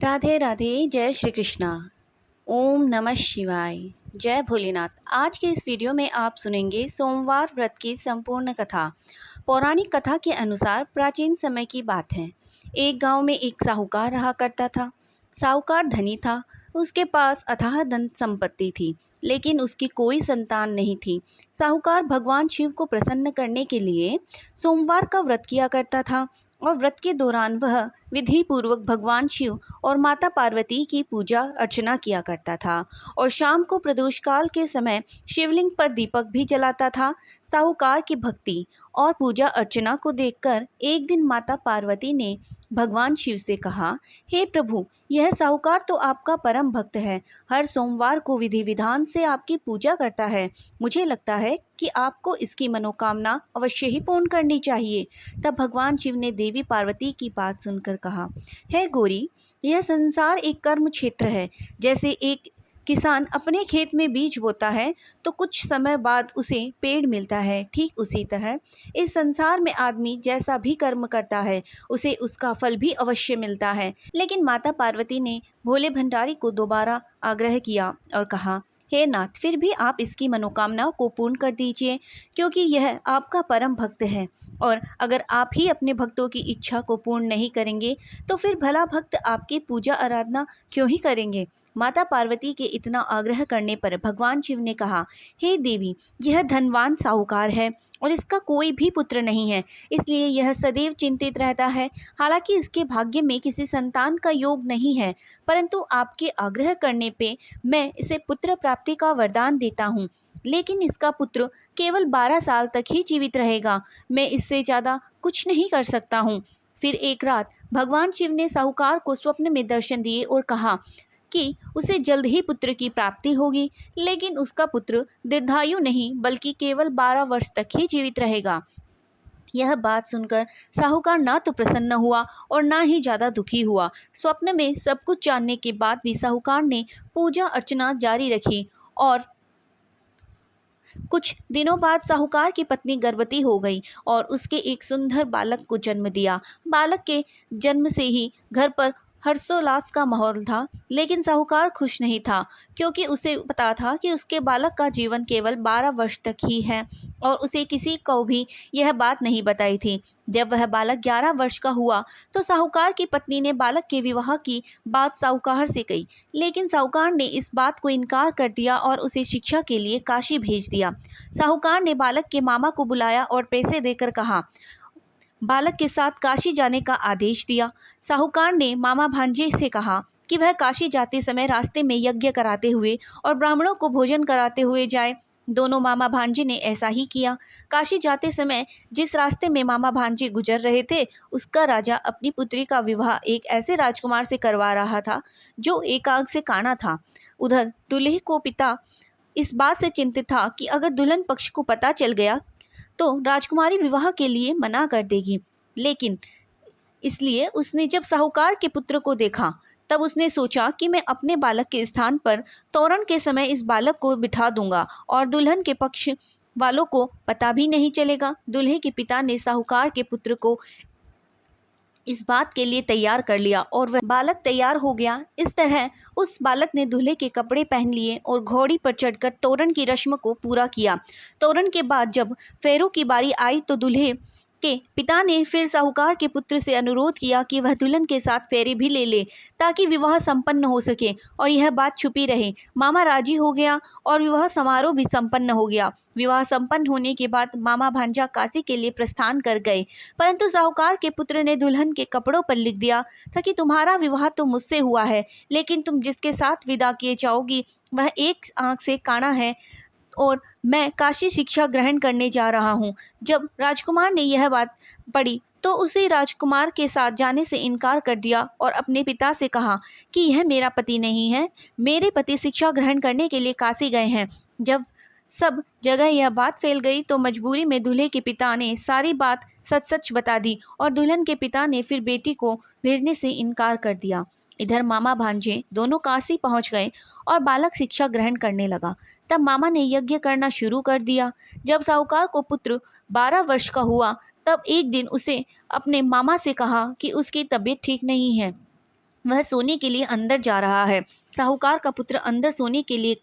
राधे राधे। जय श्री कृष्णा। ओम नमः शिवाय। जय भोलेनाथ। आज के इस वीडियो में आप सुनेंगे सोमवार व्रत की संपूर्ण कथा। पौराणिक कथा के अनुसार प्राचीन समय की बात है। एक गांव में एक साहूकार रहा करता था। साहूकार धनी था। उसके पास अथाह धन संपत्ति थी, लेकिन उसकी कोई संतान नहीं थी। साहूकार भगवान शिव को प्रसन्न करने के लिए सोमवार का व्रत किया करता था और व्रत के दौरान वह विधि पूर्वक भगवान शिव और माता पार्वती की पूजा अर्चना किया करता था और शाम को प्रदोष काल के समय शिवलिंग पर दीपक भी जलाता था। साहूकार की भक्ति और पूजा अर्चना को देखकर एक दिन माता पार्वती ने भगवान शिव से कहा, हे प्रभु, यह साहूकार तो आपका परम भक्त है। हर सोमवार को विधि विधान से आपकी पूजा करता है। मुझे लगता है कि आपको इसकी मनोकामना अवश्य ही पूर्ण करनी चाहिए। तब भगवान शिव ने देवी पार्वती की बात सुनकर कहा, हे गौरी, यह संसार एक कर्म क्षेत्र है। जैसे एक किसान अपने खेत में बीज बोता है तो कुछ समय बाद उसे पेड़ मिलता है, ठीक उसी तरह इस संसार में आदमी जैसा भी कर्म करता है उसे उसका फल भी अवश्य मिलता है। लेकिन माता पार्वती ने भोले भंडारी को दोबारा आग्रह किया और कहा, हे नाथ, फिर भी आप इसकी मनोकामना को पूर्ण कर दीजिए, क्योंकि यह आपका परम भक्त है और अगर आप ही अपने भक्तों की इच्छा को पूर्ण नहीं करेंगे तो फिर भला भक्त आपकी पूजा आराधना क्यों ही करेंगे। माता पार्वती के इतना आग्रह करने पर भगवान शिव ने कहा, हे देवी, यह धनवान साहूकार है और इसका कोई भी पुत्र नहीं है, इसलिए यह सदैव चिंतित रहता है। हालांकि इसके भाग्य में किसी संतान का योग नहीं है, परंतु आपके आग्रह करने पे मैं इसे पुत्र प्राप्ति का वरदान देता हूँ। लेकिन इसका पुत्र केवल 12 साल तक ही जीवित रहेगा। मैं इससे ज़्यादा कुछ नहीं कर सकता हूँ। फिर एक रात भगवान शिव ने साहूकार को स्वप्न में दर्शन दिए और कहा कि उसे जल्द ही पुत्र की प्राप्ति होगी, लेकिन उसका पुत्र दीर्घायु नहीं बल्कि केवल 12 वर्ष तक ही जीवित रहेगा। यह बात सुनकर साहूकार ना तो प्रसन्न हुआ और ना ही ज़्यादा दुखी हुआ। स्वप्न में सब कुछ जानने के बाद भी साहूकार ने पूजा अर्चना जारी रखी और कुछ दिनों बाद साहूकार की पत्नी गर्भवती हो गई और उसके एक सुंदर बालक को जन्म दिया। बालक के जन्म से ही घर पर हर्षोल्लास का माहौल था, लेकिन साहूकार खुश नहीं था, क्योंकि उसे पता था कि उसके बालक का जीवन केवल 12 वर्ष तक ही है और उसे किसी को भी यह बात नहीं बताई थी। जब वह बालक 11 वर्ष का हुआ तो साहूकार की पत्नी ने बालक के विवाह की बात साहूकार से कही, लेकिन साहूकार ने इस बात को इनकार कर दिया और उसे शिक्षा के लिए काशी भेज दिया। साहूकार ने बालक के मामा को बुलाया और पैसे देकर कहा, बालक के साथ काशी जाने का आदेश दिया। साहूकार ने मामा भांजे से कहा कि वह काशी जाते समय रास्ते में यज्ञ कराते हुए और ब्राह्मणों को भोजन कराते हुए जाए। दोनों मामा भांजे ने ऐसा ही किया। काशी जाते समय जिस रास्ते में मामा भांजे गुजर रहे थे, उसका राजा अपनी पुत्री का विवाह एक ऐसे राजकुमार से करवा रहा था जो एक आग से काना था। उधर दूल्हे को पिता इस बात से चिंतित था कि अगर दुल्हन पक्ष को पता चल गया तो राजकुमारी विवाह के लिए मना कर देगी। लेकिन इसलिए उसने जब साहूकार के पुत्र को देखा तब उसने सोचा कि मैं अपने बालक के स्थान पर तोरण के समय इस बालक को बिठा दूंगा और दुल्हन के पक्ष वालों को पता भी नहीं चलेगा। दूल्हे के पिता ने साहूकार के पुत्र को इस बात के लिए तैयार कर लिया और वह बालक तैयार हो गया। इस तरह उस बालक ने दूल्हे के कपड़े पहन लिए और घोड़ी पर चढ़कर तोरण की रस्म को पूरा किया। तोरण के बाद जब फेरों की बारी आई तो दूल्हे के पिता ने फिर साहूकार के पुत्र से अनुरोध किया कि वह दुल्हन के साथ फेरे भी ले ले ताकि विवाह संपन्न हो सके और यह बात छुपी रहे। मामा राजी हो गया और विवाह समारोह भी संपन्न हो गया। विवाह संपन्न होने के बाद मामा भांजा काशी के लिए प्रस्थान कर गए, परंतु साहूकार के पुत्र ने दुल्हन के कपड़ों पर लिख दिया था कि तुम्हारा विवाह तो मुझसे हुआ है, लेकिन तुम जिसके साथ विदा किए जाओगी वह एक आंख से काना है और मैं काशी शिक्षा ग्रहण करने जा रहा हूँ। जब राजकुमार ने यह बात पढ़ी तो उसे राजकुमार के साथ जाने से इनकार कर दिया और अपने पिता से कहा कि यह मेरा पति नहीं है, मेरे पति शिक्षा ग्रहण करने के लिए काशी गए हैं। जब सब जगह यह बात फैल गई तो मजबूरी में दूल्हे के पिता ने सारी बात सच सच बता दी और दुल्हन के पिता ने फिर बेटी को भेजने से इनकार कर दिया। इधर मामा भांजे दोनों काशी पहुंच गए और बालक शिक्षा ग्रहण करने लगा। तब मामा ने यज्ञ करना शुरू कर दिया। जब साहूकार को पुत्र 12 वर्ष का हुआ तब एक दिन उसे अपने मामा से कहा कि उसकी तबीयत ठीक नहीं है वह सोने के लिए अंदर जा रहा है। साहूकार का पुत्र अंदर सोने के लिए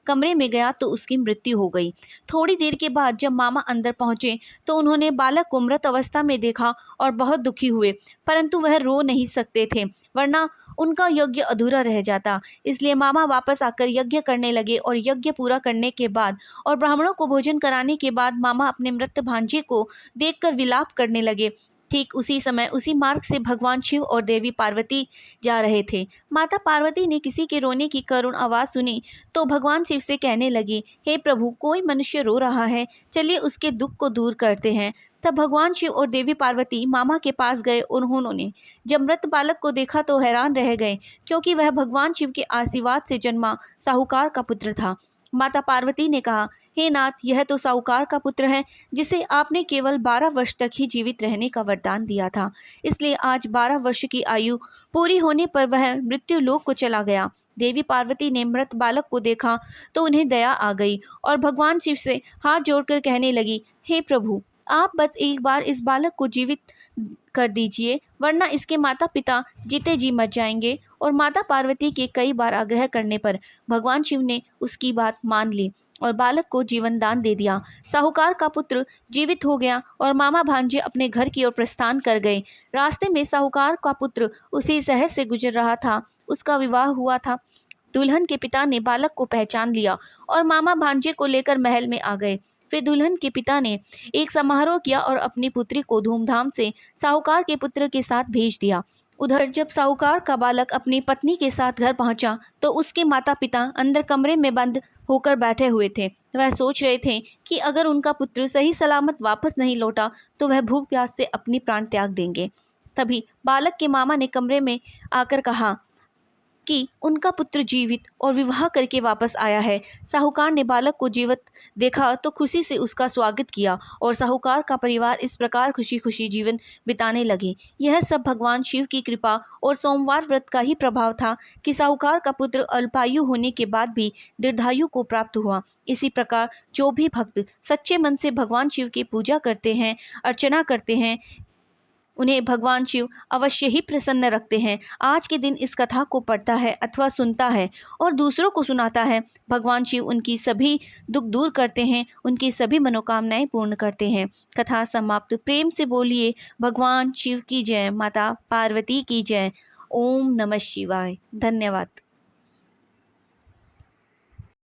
कमरे में गया तो उसकी मृत्यु हो गई। थोड़ी देर के बाद जब मामा अंदर पहुंचे तो उन्होंने बालक को मृत अवस्था में देखा और बहुत दुखी हुए, परंतु वह रो नहीं सकते थे, वरना उनका यज्ञ अधूरा रह जाता। इसलिए मामा वापस आकर यज्ञ करने लगे और यज्ञ पूरा करने के बाद और ब्राह्मणों को भोजन कराने के बाद मामा अपने मृत भांजे को देखकर विलाप करने लगे। ठीक उसी समय उसी मार्ग से भगवान शिव और देवी पार्वती जा रहे थे। माता पार्वती ने किसी के रोने की करुण आवाज़ सुनी तो भगवान शिव से कहने लगी, हे प्रभु, कोई मनुष्य रो रहा है, चलिए उसके दुख को दूर करते हैं। तब भगवान शिव और देवी पार्वती मामा के पास गए और उन्होंने जब मृत बालक को देखा तो हैरान रह गए, क्योंकि वह भगवान शिव के आशीर्वाद से जन्मा साहूकार का पुत्र था। माता पार्वती ने कहा, हे नाथ, यह तो साहूकार का पुत्र है जिसे आपने केवल 12 वर्ष तक ही जीवित रहने का वरदान दिया था। इसलिए आज 12 वर्ष की आयु पूरी होने पर वह मृत्यु लोक को चला गया। देवी पार्वती ने मृत बालक को देखा तो उन्हें दया आ गई और भगवान शिव से हाथ जोड़कर कहने लगी, हे प्रभु, आप बस एक बार इस बालक को जीवित कर दीजिए, वरना इसके माता पिता जीते जी मर जाएंगे। और माता पार्वती के कई बार आग्रह करने पर भगवान शिव ने उसकी बात मान ली और बालक को जीवन दान दे दिया। साहूकार का पुत्र जीवित हो गया और मामा भांजे अपने घर की ओर प्रस्थान कर गए। रास्ते में साहूकार का पुत्र उसी शहर से गुजर रहा था। उसका विवाह हुआ था। दुल्हन के पिता ने बालक को पहचान लिया और मामा भांजे को लेकर महल में आ गए। फिर दुल्हन के पिता ने एक समारोह किया और अपनी पुत्री को धूमधाम से साहूकार के पुत्र के साथ भेज दिया। उधर जब साहूकार का बालक अपनी पत्नी के साथ घर पहुंचा तो उसके माता पिता अंदर कमरे में बंद होकर बैठे हुए थे। वह सोच रहे थे कि अगर उनका पुत्र सही सलामत वापस नहीं लौटा तो वह भूख प्यास से अपनी प्राण त्याग देंगे। तभी बालक के मामा ने कमरे में आकर कहा कि उनका पुत्र जीवित और विवाह करके वापस आया है। साहूकार ने बालक को जीवित देखा तो खुशी से उसका स्वागत किया और साहूकार का परिवार इस प्रकार खुशी खुशी जीवन बिताने लगे। यह सब भगवान शिव की कृपा और सोमवार व्रत का ही प्रभाव था कि साहूकार का पुत्र अल्पायु होने के बाद भी दीर्घायु को प्राप्त हुआ। इसी प्रकार जो भी भक्त सच्चे मन से भगवान शिव की पूजा करते हैं, अर्चना करते हैं, उन्हें भगवान शिव अवश्य ही प्रसन्न रखते हैं। आज के दिन इस कथा को पढ़ता है अथवा सुनता है और दूसरों को सुनाता है, भगवान शिव उनकी सभी दुख दूर करते हैं, उनकी सभी मनोकामनाएं पूर्ण करते हैं। कथा समाप्त। प्रेम से बोलिए भगवान शिव की जय, माता पार्वती की जय। ओम नमः शिवाय। धन्यवाद।